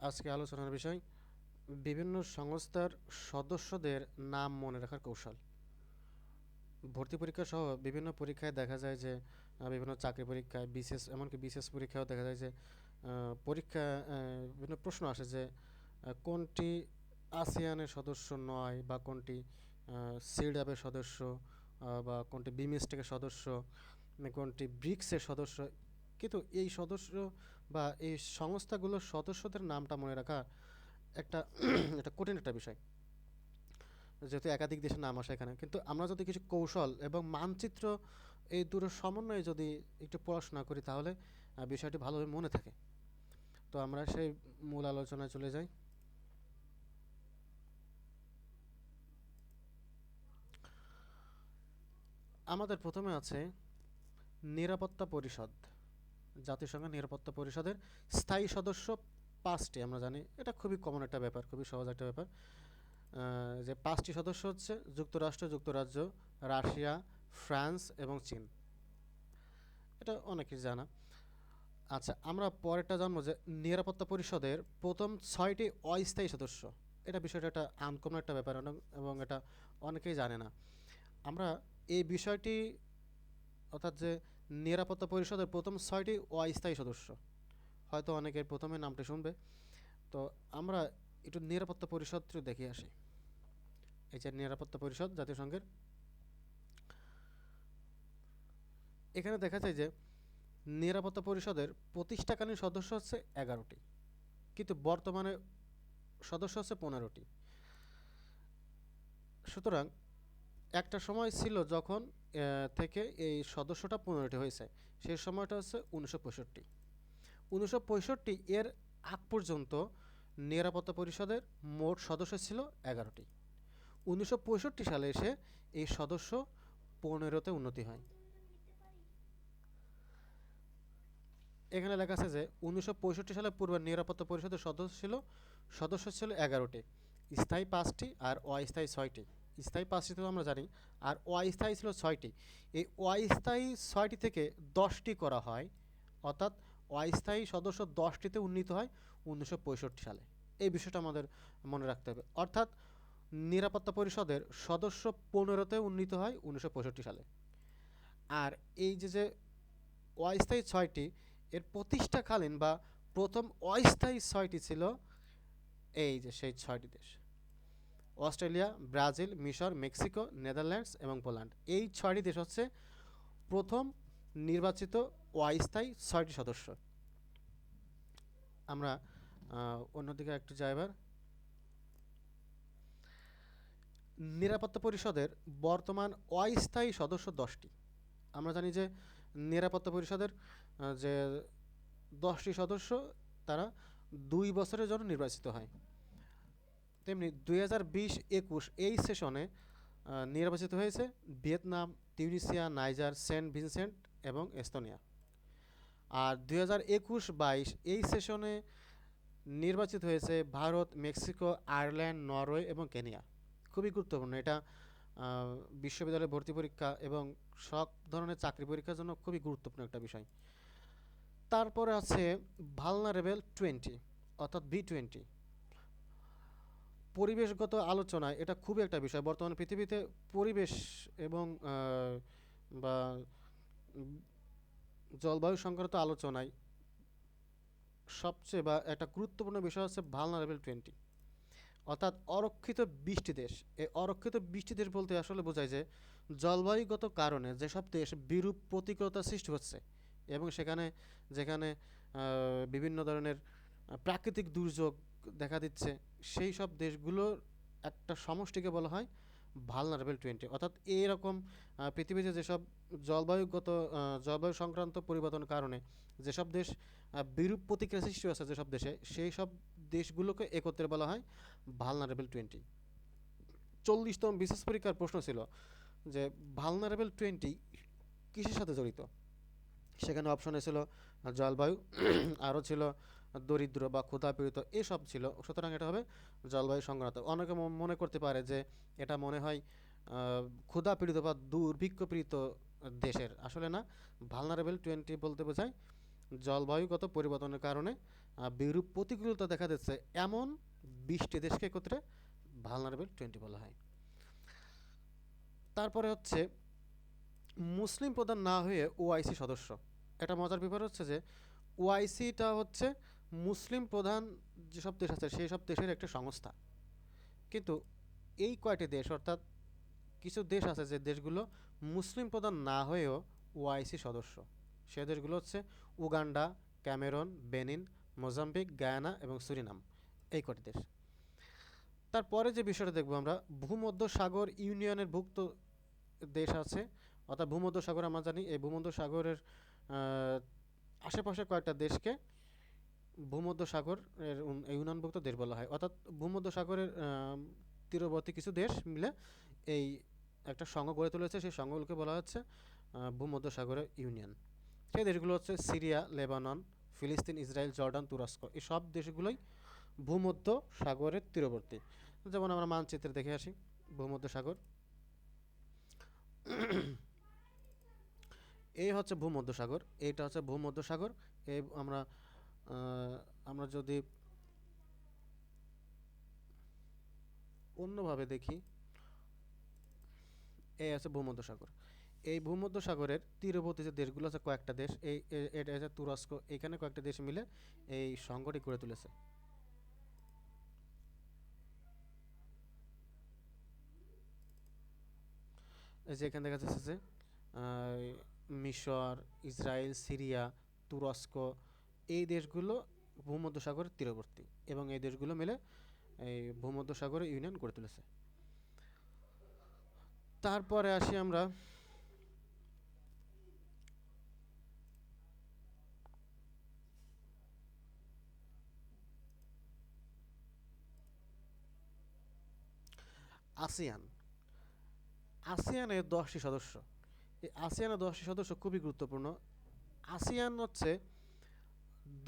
আজকে আলোচনার বিষয় বিভিন্ন সংস্থার সদস্যদের নাম মনে রাখার কৌশল। ভর্তি পরীক্ষা সহ বিভিন্ন পরীক্ষায় দেখা যায় যে বিভিন্ন চাকরি পরীক্ষায় বিশেষ এমনকি বিশেষ পরীক্ষাও দেখা যায় যে পরীক্ষা বিভিন্ন প্রশ্ন আসে যে কোনটি আসিয়ানের সদস্য নয় বা কোনটি সিডাবের সদস্য বা কোনটি বিমস্টেকের সদস্য কোনটি ব্রিক্সের সদস্য। কিন্তু এই সদস্য বা এই সংস্থাগুলোর সদস্যদের নামটা মনে রাখা একটা এটা কঠিন একটা বিষয়, যেহেতু একাধিক দেশের নাম আসে এখানে। কিন্তু আমরা যদি কিছু কৌশল এবং মানচিত্র এই দুটোর সমন্বয়ে যদি একটু পড়াশোনা করি তাহলে বিষয়টি ভালোভাবে মনে থাকে। তো আমরা সেই মূল আলোচনায় চলে যাই। আমাদের প্রথমে আছে নিরাপত্তা পরিষদ। জাতিসংঘের নিরাপত্তা পরিষদের স্থায়ী সদস্য 5টি। আমরা জানি এটা খুবই কমন একটা ব্যাপার, খুবই সহজ একটা ব্যাপার। যে 5টি সদস্য হচ্ছে যুক্তরাষ্ট্র, যুক্তরাজ্য, রাশিয়া, ফ্রান্স এবং চীন। এটা অনেকেই জানা। আচ্ছা, আমরা পরেরটা জানবো যে নিরাপত্তা পরিষদের প্রথম 6টি অস্থায়ী সদস্য। এটা বিষয়টা একটা আনকমন একটা ব্যাপার এবং এটা অনেকেই জানে না। আমরা এই বিষয়টি অর্থাৎ যে নিরাপত্তা পরিষদের প্রথম 6টি অস্থায়ী সদস্য, হয়তো অনেকের প্রথমে নামটি শুনবে। তো আমরা একটু নিরাপত্তা পরিষদটি দেখে আসি। এই যে নিরাপত্তা পরিষদ জাতিসংঘের, এখানে দেখা যায় যে নিরাপত্তা পরিষদের প্রতিষ্ঠাকালীন সদস্য হচ্ছে 11টি, কিন্তু বর্তমানে সদস্য হচ্ছে 15টি। সুতরাং একটা সময় ছিল যখন থেকে এই সদস্যটা 15টি হয়েছে, সেই সময়টা হচ্ছে 1965। 1965 এর আগ পর্যন্ত নিরাপত্তা পরিষদের মোট সদস্য ছিল 11টি। 1965 সালে এসে এই সদস্য 15তে উন্নতি হয়। এখানে লেখা আছে যে 1965 সালে পূর্বে নিরাপত্তা পরিষদের সদস্য ছিল 11টি, স্থায়ী 5টি আর অস্থায়ী 6টি। স্থায়ী 5টি তো আমরা জানি, আর অস্থায়ী ছিল 6টি। এই অস্থায়ী 6টি থেকে 10টি করা হয়, অর্থাৎ অস্থায়ী সদস্য 10টিতে উন্নীত হয় 1965 সালে। এই বিষয়টা আমাদের মনে রাখতে হবে। অর্থাৎ নিরাপত্তা পরিষদের সদস্য 15তে উন্নীত হয় 1965 সালে। আর এই যে অস্থায়ী 6টি, এর প্রতিষ্ঠাকালীন বা প্রথম অস্থায়ী 6টি ছিল এই যে সেই 6টি দেশ: অস্ট্রেলিয়া, ব্রাজিল, মিশর, মেক্সিকো, নেদারল্যান্ডস এবং পোল্যান্ড। এই 6টি দেশ হচ্ছে প্রথম নির্বাচিত অস্থায়ী 6টি সদস্য। আমরা অন্যদিকে একটু যাইবার। নিরাপত্তা পরিষদের বর্তমান অস্থায়ী সদস্য 10টি। আমরা জানি যে নিরাপত্তা পরিষদের যে 10টি সদস্য তারা 2 বছরের জন্য নির্বাচিত হয়। তেমনি 2020-21 এই সেশনে নির্বাচিত হয়েছে Vietnam, Tunisia, Niger, Saint Vincent এবং এস্তোনিয়া। আর 2021-22 এই সেশনে নির্বাচিত হয়েছে ভারত, মেক্সিকো, আয়ারল্যান্ড, নরওয়ে এবং কেনিয়া। খুবই গুরুত্বপূর্ণ এটা, বিশ্ববিদ্যালয়ে ভর্তি পরীক্ষা এবং সব ধরনের চাকরি পরীক্ষার জন্য খুবই গুরুত্বপূর্ণ একটা বিষয়। তারপরে আছে ভালনারেবল 20 অর্থাৎ V20। পরিবেশগত আলোচনায় এটা খুবই একটা বিষয়। বর্তমান পৃথিবীতে পরিবেশ এবং বা জলবায়ু সংক্রান্ত আলোচনায় সবচেয়ে বা একটা গুরুত্বপূর্ণ বিষয় হচ্ছে ভালনারেবল 20, অর্থাৎ অরক্ষিত 20টি দেশ। এই অরক্ষিত 20টি দেশ বলতে আসলে বোঝায় যে জলবায়ুগত কারণে যেসব দেশ বিরূপ প্রতিকূলতার সৃষ্টি হচ্ছে এবং যেখানে বিভিন্ন ধরনের প্রাকৃতিক দুর্যোগ দেখা দিচ্ছে, সেই সব দেশগুলোর একটা সমষ্টিকে বলা হয় ভালনারেবল 20। অর্থাৎ এইরকম পৃথিবীতে যেসব জলবায়ু সংক্রান্ত পরিবর্তনের কারণে যেসব দেশ বিরূপ প্রতিক্রিয়া সৃষ্টি হচ্ছে যেসব দেশে, সেই সব দেশগুলোকে একত্রে বলা হয় ভালনারেবল 20। 40তম বিশেষ পরীক্ষার প্রশ্ন ছিল যে ভালনারেবল 20 কিসের সাথে জড়িত। সেখানে অপশনে ছিল জলবায়ু, আরও ছিল দরিদ্র বা ক্ষুধাপীড়িত, এসব ছিল। সুতরাং এটা হবে জলবায়ু সংক্রান্ত। অনেকে মনে করতে পারে যে এটা মনে হয় ক্ষুধাপীড়িত বা দুর্ভিক্ষ পীড়িত দেশের। আসলে না, ভালনারেবল 20 বলতে বোঝায় জলবায়ুগত পরিবর্তনের কারণে বিরূপ প্রতিকূলতা দেখা দিচ্ছে এমন 20টি দেশকে একত্রে ভালনারেবল 20 বলা হয়। তারপরে হচ্ছে মুসলিম প্রধান না হয়ে ওআইসি সদস্য। এটা মজার ব্যাপার হচ্ছে যে ওআইসিটা হচ্ছে মুসলিম প্রধান যেসব দেশ আছে সেই সব দেশের একটা সংস্থা, কিন্তু এই কয়টি দেশ অর্থাৎ কিছু দেশ আছে যে দেশগুলো মুসলিম প্রধান না হয়েও ওআইসি সদস্য। সে দেশগুলো হচ্ছে Uganda, Cameron, Benin, Mozambique, Guyana এবং সুরিনাম, এই কটি দেশ। তারপরে যে বিষয়টা দেখবো আমরা, ভূমধ্য সাগর ইউনিয়নের ভুক্ত দেশ আছে, অর্থাৎ ভূমধ্য সাগর আমরা জানি এই ভূমধ্য সাগরের আশেপাশে কয়েকটা দেশকে ভূমধ্য সাগর এর ইউনিয়নভুক্ত দেশ বলা হয়, অর্থাৎ ভূমধ্য সাগরের তীরবর্তী কিছু দেশ মিলে এই একটা সংঘ গড়ে তুলেছে, সেই সংঘগুলোকে বলা হচ্ছে ভূমধ্য সাগরের ইউনিয়ন। সেই দেশগুলো হচ্ছে সিরিয়া, লেবানন, ফিলিস্তিন, ইসরায়েল, জর্ডান, তুরস্ক, এই সব দেশগুলোই ভূমধ্য সাগরের তীরবর্তী। যেমন আমরা মানচিত্রে দেখে আসি ভূমধ্য সাগর, এই হচ্ছে ভূমধ্য সাগর, এইটা হচ্ছে ভূমধ্য সাগর। এই আমরা যদি অন্যভাবে দেখি, এই আছে ভূমধ্য সাগর। এই ভূমধ্য সাগরের তীরবর্তী যে দেশগুলো আছে কয়েকটা দেশ, এটা আছে তুরস্ক, এখানে কয়েকটা দেশ মিলে এই সংঘটি গড়ে তুলেছে। এই যে এখানে দেখা যাচ্ছে যে মিশর, ইসরায়েল, সিরিয়া, তুরস্ক, এই দেশগুলো ভূমধ্য সাগরের তীরবর্তী এবং এই দেশগুলো মিলে এই ভূমধ্য সাগরের ইউনিয়ন গড়ে তুলেছে। তারপরে আসি আমরা আসিয়ান। আসিয়ানের 10টি সদস্য। এই আসিয়ানের 10টি সদস্য খুবই গুরুত্বপূর্ণ। আসিয়ান হচ্ছে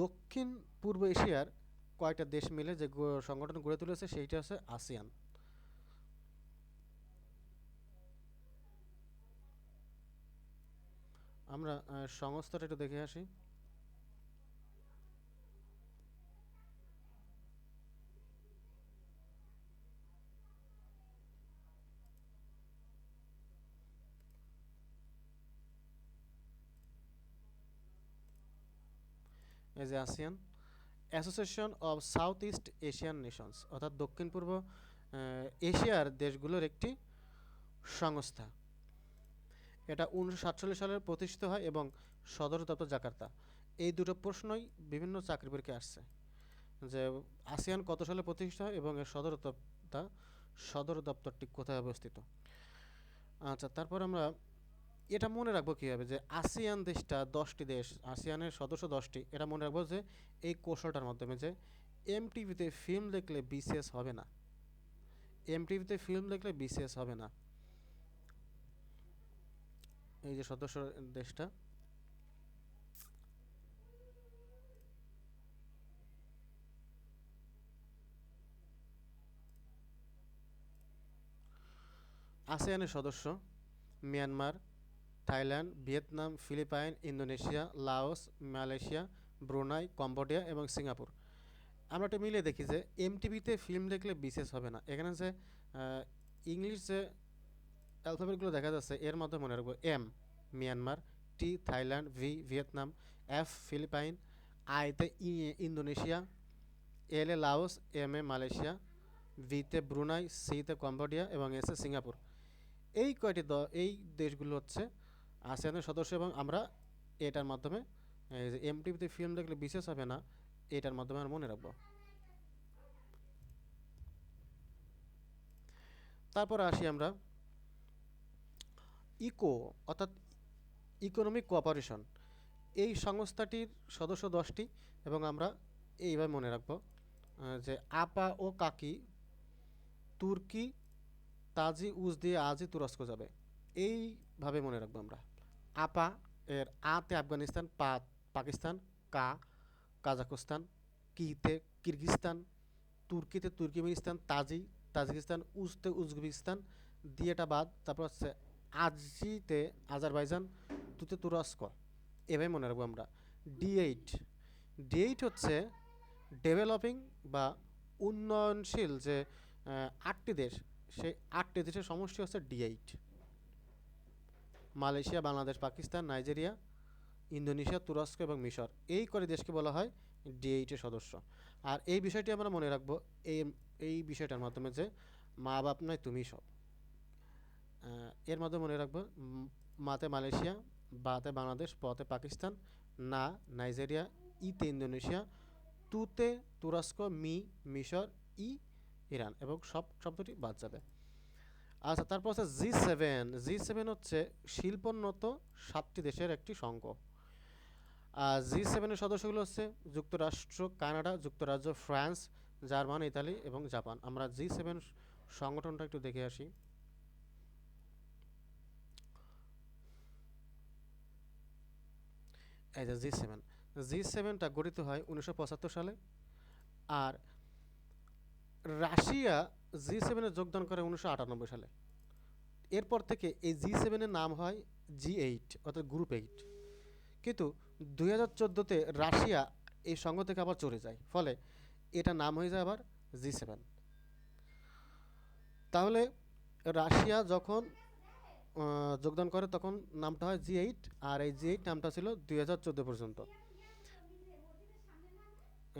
দক্ষিণ পূর্ব এশিয়ার কয়েকটা দেশ মিলে যে সংগঠন গড়ে তুলেছে সেইটা হচ্ছে আসিয়ান। আমরা সংস্থাটা একটু দেখে আসি। এই যে ASEAN, association of south east Asian Nations, অর্থাৎ দক্ষিণ পূর্ব এশিয়ার দেশগুলোর একটি সংস্থা। এটা 1947 সালে প্রতিষ্ঠিত হয় এবং সদর দপ্তর জাকার্তা। এই দুটো প্রশ্নই বিভিন্ন চাকরি পরীক্ষায় আসছে যে আসিয়ান কত সালে প্রতিষ্ঠিত হয় এবং এর সদর দপ্তরটি কোথায় অবস্থিত। আচ্ছা, তারপর আমরা এটা মনে রাখবো কীভাবে যে আসিয়ান দেশটা 10টি দেশ, আসিয়ানের সদস্য 10টি, এটা মনে রাখবো যে এই কৌশলটার মাধ্যমে যে এমটিভিতে ফিল্ম দেখলে বিসিএস হবে না, এমটিভিতে ফিল্ম দেখলে বিসিএস হবে না। এই যে সদস্য দেশটা, আসিয়ানের সদস্য Myanmar, Thailand, Vietnam, Philippines, Indonesia, Laos, Malaysia, Brunei, Cambodia এবং সিঙ্গাপুর। আমরা এটা মিলে দেখি যে এমটিভিতে ফিল্ম দেখলে বিশেষ হবে না, এখানে যে ইংলিশ যে অ্যালফাবেটগুলো দেখা যাচ্ছে এর মাধ্যমে মনে রাখবো M Myanmar, T Thailand, V Vietnam, F Philippines, আইতে Indonesia, L A Laos, M A Malaysia, ভিতে ব্রুনাই, সিতে কম্বোডিয়া এবং এস এ সিঙ্গাপুর। এই এই দেশগুলো হচ্ছে আসিয়ানের সদস্য এবং আমরা এটার মাধ্যমে এমটিভিতে ফিল্ম দেখলে বিশেষ হবে না, এটার মাধ্যমে আমরা মনে রাখবো। তারপর আসি আমরা ইকো, অর্থাৎ ইকোনমিক কোঅপারেশন। এই সংস্থাটির সদস্য 10টি এবং আমরা এইভাবে মনে রাখবো যে আপা ও কাকি তুর্কি, তাজি উজ দিয়ে আজই তুরস্ক যাবে, এইভাবে মনে রাখবো আমরা। আপা এর আতে আফগানিস্তান, পাকিস্তান, কাজাখস্তান, কিতে কিরগিস্তান, তুর্কিতে তুর্কিমেনিস্তান, তাজিকিস্তান, উজতে উজবেকিস্তান, দিয়েটা বাদ, তারপর হচ্ছে আজিতে আজারবাইজান, তুতে তুরস্ক, এভাবে মনে রাখবো আমরা। D8 D8 হচ্ছে ডেভেলপিং বা উন্নয়নশীল যে 8টি দেশ, সেই 8টি দেশের সমষ্টি হচ্ছে D8। Malaysia, Bangladesh, Pakistan, Nigeria, Indonesia, তুরস্ক এবং মিশর, এই করে দেশকে বলা হয় D8-এর সদস্য। আর এই বিষয়টি আমরা মনে রাখবো এই এই বিষয়টার মাধ্যমে যে মা বাপ নয় তুমি সব। এর মাধ্যমে মনে রাখবো মাতে মালয়েশিয়া, বাতে বাংলাদেশ, পতে পাকিস্তান, না নাইজেরিয়া, ইতে ইন্দোনেশিয়া, তুতে তুরস্ক, মিশর, ইরান, এবং সব শব্দটি বাদ যাবে। আচ্ছা, তারপর হচ্ছে G7 হচ্ছে শিল্পোন্নত 7টি দেশের একটি সংঘ। G7-এর সদস্যগুলো হচ্ছে যুক্তরাষ্ট্র, কানাডা, যুক্তরাজ্য, ফ্রান্স, জার্মান, ইতালি এবং জাপান। আমরা G7 সংগঠনটা একটু দেখে আসি। এই যে G7টা গঠিত হয় 1975 সালে। আর রাশিয়া G7-এ যোগদান করে 1998 সালে। এরপর থেকে এই G7-এর নাম হয় G8, অর্থাৎ গ্রুপ 8। কিন্তু 2014-তে রাশিয়া এই সংঘ থেকে আবার চলে যায়, ফলে এটা নাম হয়ে যায় আবার G7। তাহলে রাশিয়া যখন যোগদান করে তখন নামটা হয় G8, আর এই G8 নামটা ছিল 2014 পর্যন্ত।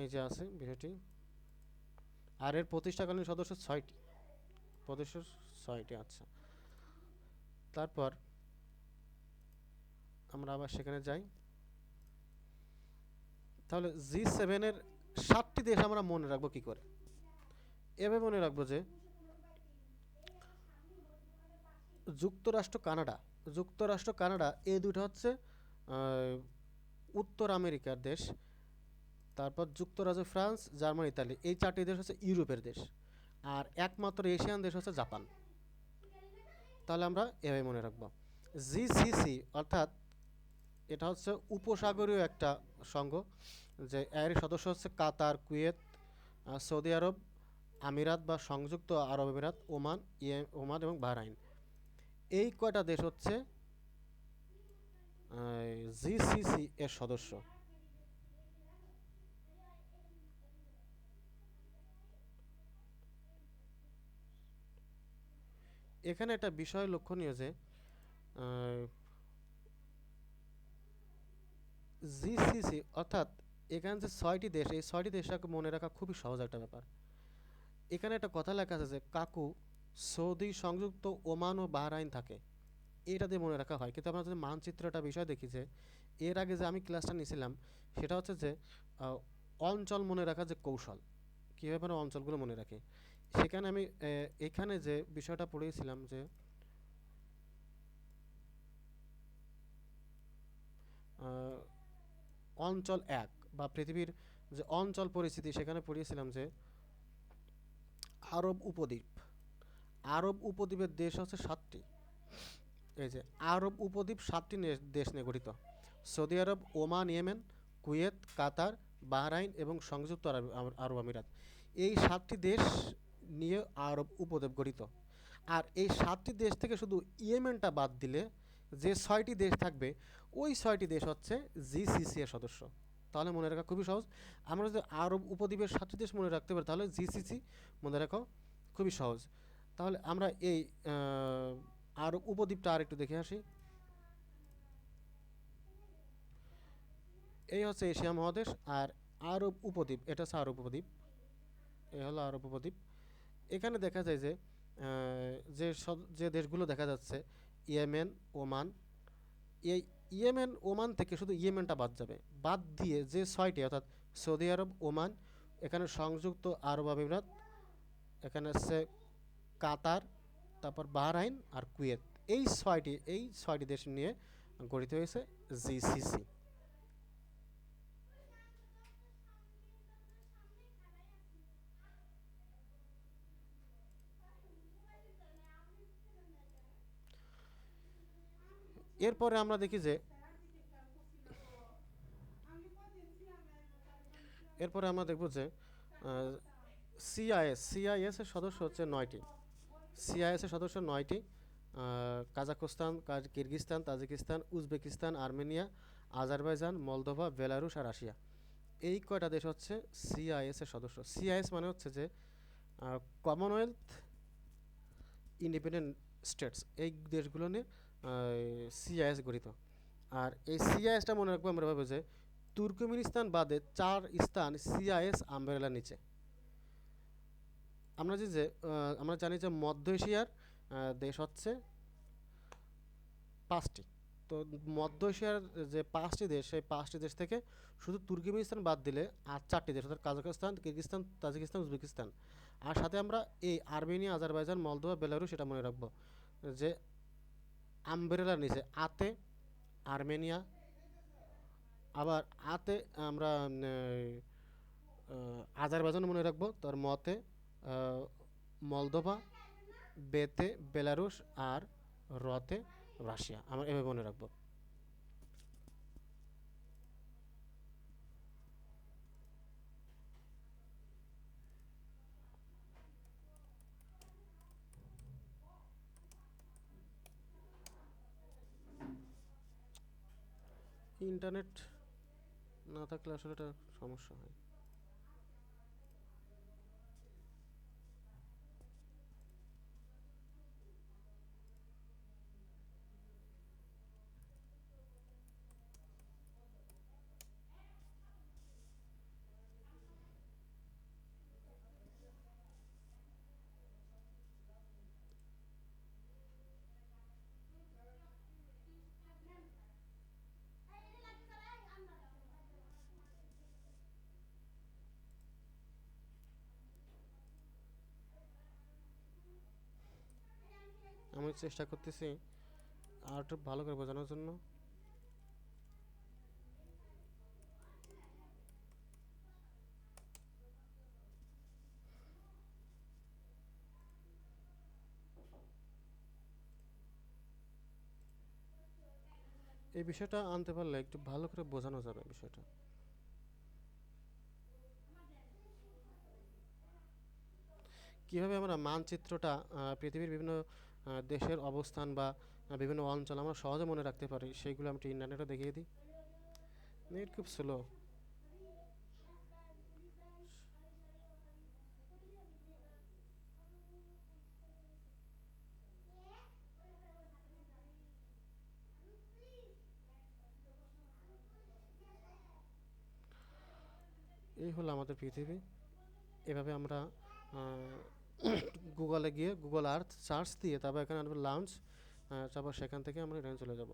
এই যে আছে বিষয়টি। আর এর প্রতিষ্ঠাকালীন সদস্য 6টি। আচ্ছা, তারপর আমরা আবার সেখানে যাই। তাহলে G7-এর 7টি দেশ আমরা মনে রাখবো কি করে? এভাবে মনে রাখবো যে যুক্তরাষ্ট্র কানাডা এই দুটো হচ্ছে উত্তর আমেরিকার দেশ। তারপর যুক্তরাজ্য, ফ্রান্স, জার্মান, ইতালি, এই 4টি দেশ হচ্ছে ইউরোপের দেশ। আর একমাত্র এশিয়ান দেশ হচ্ছে জাপান। তাহলে আমরা এভাবে মনে রাখবো। জিসিসি অর্থাৎ এটা হচ্ছে উপসাগরীয় একটা সংঘ, যে এর সদস্য হচ্ছে কাতার, কুয়েত, সৌদি আরব, আমিরাত বা সংযুক্ত আরব আমিরাত, ওমান এবং বাহরাইন। এই কয়টা দেশ হচ্ছে জিসিসি এর সদস্য। এখানে একটা বিষয় লক্ষণীয় যে জিসিসি অর্থাৎ এখানে যে 6টি দেশ, এই 6টি দেশটাকে মনে রাখা খুবই সহজ একটা ব্যাপার। এখানে একটা কথা লেখা আছে যে কাকু সৌদি, সংযুক্ত, ওমান ও বাহরাইন থাকে, এটা দিয়ে মনে রাখা হয়। কিন্তু আমরা যদি মানচিত্রটা বিষয় দেখি যে এর আগে যে আমি ক্লাসটা নিয়েছিলাম সেটা হচ্ছে যে অঞ্চল মনে রাখা যে কৌশল, কীভাবে আমরা অঞ্চলগুলো মনে রাখি। সেখানে আমি এখানে যে বিষয়টা পড়িয়েছিলাম যে অঞ্চল 1 বা পৃথিবীর যে অঞ্চল পরিস্থিতি, সেখানে পড়িয়েছিলাম যে আরব উপদ্বীপের দেশ হচ্ছে 7টি। এই যে আরব উপদ্বীপ 7টি দেশ নিয়ে গঠিত: সৌদি আরব, ওমান, ইয়েমেন, কুয়েত, কাতার, বাহরাইন এবং সংযুক্ত আরব আমিরাত। এই 7টি দেশ নিয়ে আরব উপদ্বীপ গঠিত। আর এই 7টি দেশ থেকে শুধু ইয়েমেনটা বাদ দিলে যে 6টি দেশ থাকবে, ওই 6টি দেশ হচ্ছে জিসিসি এর সদস্য। তাহলে মনে রাখা খুবই সহজ। আমরা যদি আরব উপদ্বীপের 7টি দেশ মনে রাখতে পারি, তাহলে জিসিসি মনে রাখা খুবই সহজ। তাহলে আমরা এই আরব উপদ্বীপটা আর একটু দেখে আসি। এই হচ্ছে এশিয়া মহাদেশ, আর আরব উপদ্বীপ এটা হচ্ছে আরব উপদ্বীপ। এই হলো আরব উপদ্বীপ। এখানে দেখা যায় যে যে দেশগুলো দেখা যাচ্ছে ইয়েমেন, ওমান, এই ইয়েমেন ওমান থেকে শুধু ইয়েমেনটা বাদ যাবে, বাদ দিয়ে যে 6টি অর্থাৎ সৌদি আরব, ওমান, এখানে সংযুক্ত আরব আমিরাত, এখানে হচ্ছে কাতার, তারপর বাহরাইন আর কুয়েত, এই ছয়টি দেশ নিয়ে গঠিত হয়েছে জিসিসি। এরপরে আমরা দেখি যে এরপরে আমরা দেখব যে সিআইএস এর সদস্য হচ্ছে 9টি। সিআইএস এর সদস্য 9টি: Kazakhstan, Kyrgyzstan, Tajikistan, Uzbekistan, Armenia, Azerbaijan, Moldova, Belarus আর রাশিয়া। এই কয়টা দেশ হচ্ছে সিআইএস এর সদস্য। সিআইএস মানে হচ্ছে যে কমনওয়েলথ ইন্ডিপেন্ডেন্ট স্টেটস, এই দেশগুলো নিয়ে সিআইএস গঠিত। আর এই সিআইএসটা মনে রাখবো আমরা ভাবে যে তুর্কমেনিস্তান বাদে 4 স্থান সিআইএস আমব্রেলার নিচে। আমরা যে আমরা জানি যে মধ্য এশিয়ার দেশ হচ্ছে 5টি। তো মধ্য এশিয়ার যে 5টি দেশ, সেই 5টি দেশ থেকে শুধু তুর্কমেনিস্তান বাদ দিলে আর 4টি দেশ অর্থাৎ কাজাখস্তান, কিরগিজস্তান, তাজিকিস্তান, উজবেকিস্তান। আর সাথে আমরা এই আর্মেনিয়া, আজারবাইজান, মলদোভা, বেলারুশ এটা মনে রাখবো যে আমব্রেলার নিচে আতে আর্মেনিয়া, আবার আতে আমরা আজারবাইজান মনে রাখবো, তার মতে মলদোভা, বেতে বেলারুশ আর রতে রাশিয়া, আমরা এভাবে মনে রাখবো। ইন্টারনেট না থাকলে আসলে এটা সমস্যা হয়। আমি চেষ্টা করতেছি আর একটু ভালো করে বোঝানোর জন্য। এই বিষয়টা আনতে পারলে একটু ভালো করে বোঝানো যাবে বিষয়টা। কিভাবে আমরা মানচিত্রটা পৃথিবীর বিভিন্ন দেশের অবস্থান বা বিভিন্ন অঞ্চল আমরা সহজে মনে রাখতে পারি, সেইগুলো আমি একটু ইন্টারনেটে দেখিয়ে দিই। নেট খুব স্লো। এই হলো আমাদের পৃথিবী। এভাবে আমরা গুগলে গিয়ে গুগল আর্থ সার্চ দিয়ে তারপর এখানে আনবো লাউঞ্জ, তারপর সেখান থেকে আমরা এখানে চলে যাব।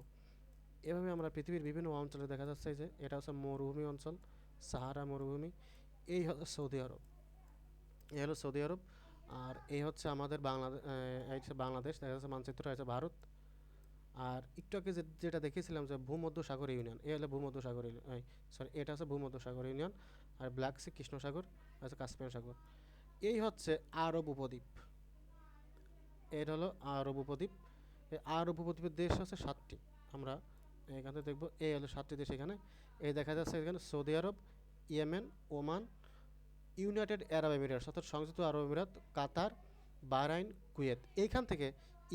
এভাবে আমরা পৃথিবীর বিভিন্ন অঞ্চলে দেখা যাচ্ছে যে এটা হচ্ছে মরুভূমি অঞ্চল, সাহারা মরুভূমি। এই হচ্ছে সৌদি আরব, এই হলো সৌদি আরব। আর এই হচ্ছে আমাদের বাংলাদেশ, এই হচ্ছে বাংলাদেশ, দেখা যাচ্ছে মানচিত্র আছে ভারত। আর একটু আগে যেটা দেখেছিলাম যে ভূমধ্যসাগর ইউনিয়ন, এই হলো ভূমধ্যসাগর সরি, এটা হচ্ছে ভূমধ্যসাগর ইউনিয়ন। আর ব্ল্যাক সি কৃষ্ণ সাগর, আছে কাস্পিয়ান সাগর। এই হচ্ছে আরব উপদ্বীপ, এটা হলো আরব উপদ্বীপ। এই আরব উপদ্বীপের দেশ হচ্ছে 7টি। আমরা এখানে দেখবো এই হলো 7টি দেশ এখানে। এই দেখা যাচ্ছে এখানে সৌদি আরব, Yemen, Oman, United Arab Emirates অর্থাৎ সংযুক্ত আরব আমিরাত, কাতার, বাহরাইন, কুয়েত। এইখান থেকে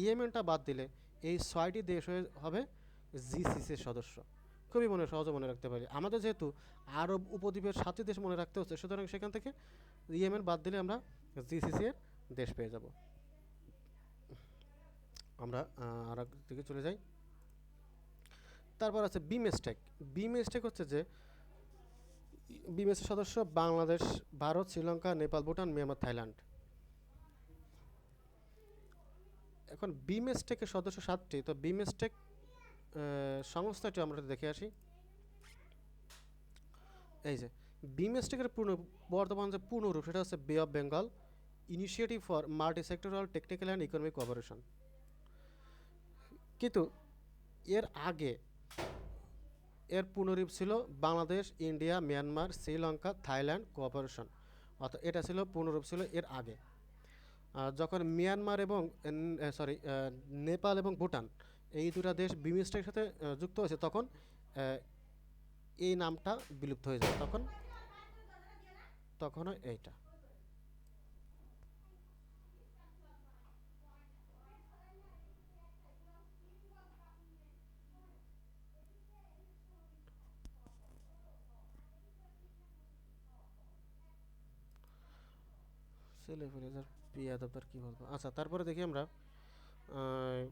ইয়েমেনটা বাদ দিলে এই 6টি দেশ হবে জিসিসির সদস্য। খুবই সহজে মনে রাখতে পারি। আমাদের যেহেতু আরব উপদ্বীপের 7টি দেশ মনে রাখতে হচ্ছে, সুতরাং সেখান থেকে ইয়েমেন বাদ দিলে আমরা জিসিসি এর দেশ পেয়ে যাব। আমরা আর এক দিকে চলে যাই। তারপর আছে বিমস্টেক। বিমস্টেক হচ্ছে যে বিমস্টেক সদস্য বাংলাদেশ, ভারত, শ্রীলঙ্কা, নেপাল, ভুটান, মিয়ানমার, থাইল্যান্ড। এখন বিমস্টেকের সদস্য 7টি। তো বিমস্টেক সংস্থাটি আমরা দেখে আসি। এই যে বিমস্টেকের বর্তমান যে পূর্ণরূপ সেটা হচ্ছে বে of Bengal initiative for multi sectoral technical and economic cooperation. কিন্তু এর আগে এর পূর্ণরূপ ছিল Bangladesh, India, Myanmar, Sri Lanka, Thailand cooperation. অর্থাৎ এটা ছিল পূর্ণরূপ ছিল এর আগে। যখন মিয়ানমার এবং সরি নেপাল এবং ভুটান এই দুটা দেশ বিমস্টেকের সাথে যুক্ত হয়েছে, তখন এই নামটা বিলুপ্ত হয়ে যায়। তখন হয় এইটা। ছেলে ফেলে যার বিয়াদব তার কি বলবো। আচ্ছা, তারপরে দেখি আমরা আহ,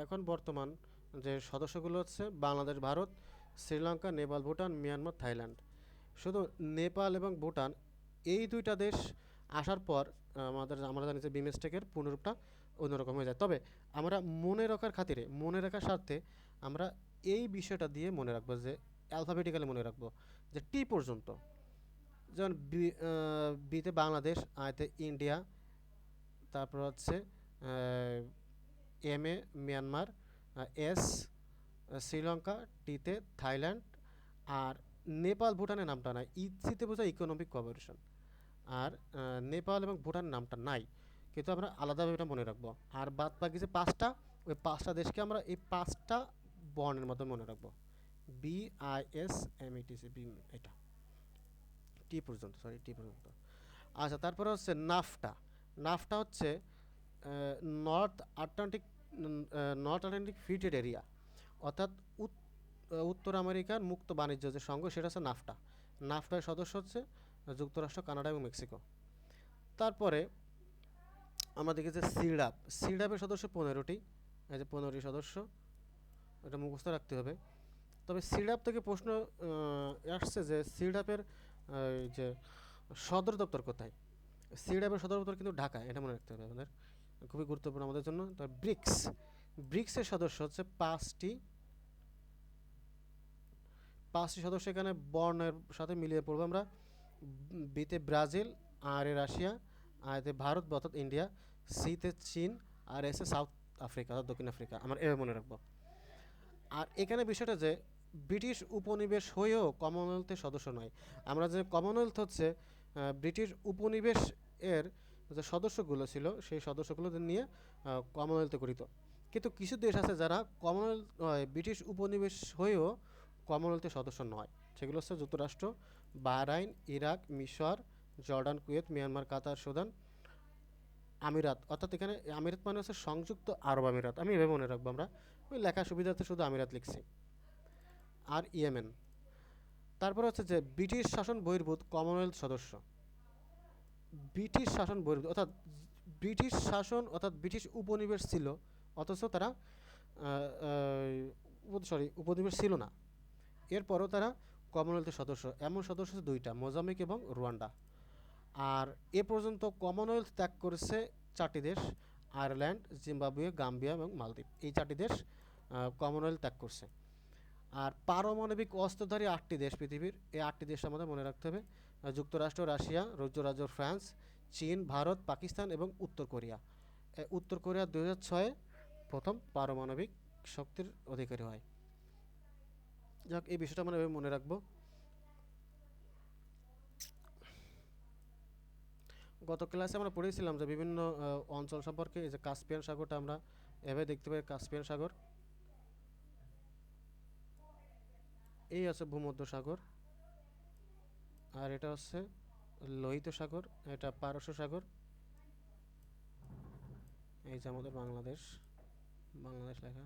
এখন বর্তমান যে সদস্যগুলো হচ্ছে বাংলাদেশ, ভারত, শ্রীলঙ্কা, নেপাল, ভুটান, মিয়ানমার, থাইল্যান্ড। শুধু নেপাল এবং ভুটান এই দুইটা দেশ আসার পর আমরা জানি যে বিমস্টেকের পূর্ণরূপটা অন্যরকম হয়ে যায়। তবে আমরা মনে রাখার খাতিরে, মনে রাখার স্বার্থে আমরা এই বিষয়টা দিয়ে মনে রাখবো যে অ্যালফাবেটিক্যালি মনে রাখবো যে টি পর্যন্ত। যেমন বিতে বাংলাদেশ, আইতে ইন্ডিয়া, তারপর হচ্ছে M A Myanmar, S Sri Lanka, টিতে থাইল্যান্ড, আর নেপাল ভুটানের নামটা নাই। ইসিতে বোঝায় ইকোনমিক কোঅপারেশন। আর নেপাল এবং ভুটানের নামটা নাই, কিন্তু আমরা আলাদাভাবে এটা মনে রাখবো। আর বাদ বাকি যে পাঁচটা, ওই পাঁচটা দেশকে আমরা এই পাঁচটা বর্ণের মাধ্যমে মনে রাখবো। BISMETC, বি, এটা টি পর্যন্ত, সরি টি পর্যন্ত। আচ্ছা, তারপরে হচ্ছে নাফটা। নাফটা হচ্ছে north Atlantic north Atlantic free trade area, অর্থাৎ উত্তর আমেরিকার মুক্ত বাণিজ্য যে সংঘ, সেটা হচ্ছে নাফটা। নাফটার সদস্য হচ্ছে যুক্তরাষ্ট্র, কানাডা এবং মেক্সিকো। তারপরে আমরা দেখি যে সিডাপ। সিডাপের সদস্য 15টি, এই যে 15টি সদস্য, এটা মুখস্থ রাখতে হবে। তবে সিডাপ থেকে প্রশ্ন আসছে যে সিডাপের যে সদর দপ্তর কোথায়। সিডাপের সদর দপ্তর কিন্তু ঢাকায়, এটা মনে রাখতে হবে আমাদের, খুবই গুরুত্বপূর্ণ আমাদের জন্য। তবে ব্রিক্স, ব্রিক্সের সদস্য হচ্ছে পাঁচটি সদস্য। এখানে বর্ণের সাথে মিলিয়ে পড়বো আমরা। বিতে ব্রাজিল, আর এ রাশিয়া, আইতে ভারত অর্থাৎ ইন্ডিয়া, সিতে চীন, আর এসে সাউথ আফ্রিকা অর্থাৎ দক্ষিণ আফ্রিকা। আমরা এভাবে মনে রাখবো। আর এখানে বিষয়টা যে ব্রিটিশ উপনিবেশ হয়েও কমনওয়েলথের সদস্য নয়। আমরা যে কমনওয়েলথ হচ্ছে ব্রিটিশ উপনিবেশ এর যে সদস্যগুলো ছিল, সেই সদস্যগুলো নিয়ে কমনওয়েলথে গঠিত। কিন্তু কিছু দেশ আছে যারা কমনওয়েলথ ব্রিটিশ উপনিবেশ হয়েও কমনওয়েলথের সদস্য নয়। সেগুলো হচ্ছে যুক্তরাষ্ট্র, বাহরাইন, ইরাক, মিশর, জর্ডান, কুয়েত, মিয়ানমার, কাতার, সুদান, আমিরাত। অর্থাৎ এখানে আমিরাত মানে হচ্ছে সংযুক্ত আরব আমিরাত। আমি এভাবে মনে রাখবো, আমরা ওই লেখার সুবিধার্থে শুধু আমিরাত লিখছি। আর ইয়েমেন। তারপর হচ্ছে যে ব্রিটিশ শাসন বহির্ভূত কমনওয়েলথ সদস্য। ব্রিটিশ শাসন বহির্ভূত অর্থাৎ ব্রিটিশ শাসন অর্থাৎ ব্রিটিশ উপনিবেশ ছিল, অথচ তারা উপনিবেশ ছিল না। এরপরও তারা কমনওয়েলথের সদস্য। এমন সদস্য হচ্ছে দুইটা, মোজাম্বিক এবং রুয়ান্ডা। আর এ পর্যন্ত কমনওয়েলথ ত্যাগ করেছে চারটি দেশ, আয়ারল্যান্ড, জিম্বাবুয়ে, গাম্বিয়া এবং মালদ্বীপ। এই চারটি দেশ কমনওয়েলথ ত্যাগ করছে। আর পারমাণবিক অস্ত্রধারী 8টি দেশ পৃথিবীর, এই 8টি দেশ আমাদের মনে রাখতে হবে। যুক্তরাষ্ট্র, রাশিয়া, যুক্তরাজ্য, ফ্রান্স, চীন, ভারত, পাকিস্তান এবং উত্তর কোরিয়া। উত্তর কোরিয়া 2006 প্রথম পারমাণবিক শক্তির অধিকারী হয়। যাক, এই বিষয়টা আমরা এভাবে মনে রাখবো। গত ক্লাসে আমরা পড়েছিলাম যে বিভিন্ন অঞ্চল সম্পর্কে। এই যে কাস্পিয়ান সাগরটা আমরা এভাবে দেখতে পাই, কাস্পিয়ান সাগর। এই আছে ভূমধ্য সাগর, আর এটা হচ্ছে লোহিত সাগর, এটা পারস্য সাগর। এই যে আমাদের বাংলাদেশ, বাংলাদেশ লেখা।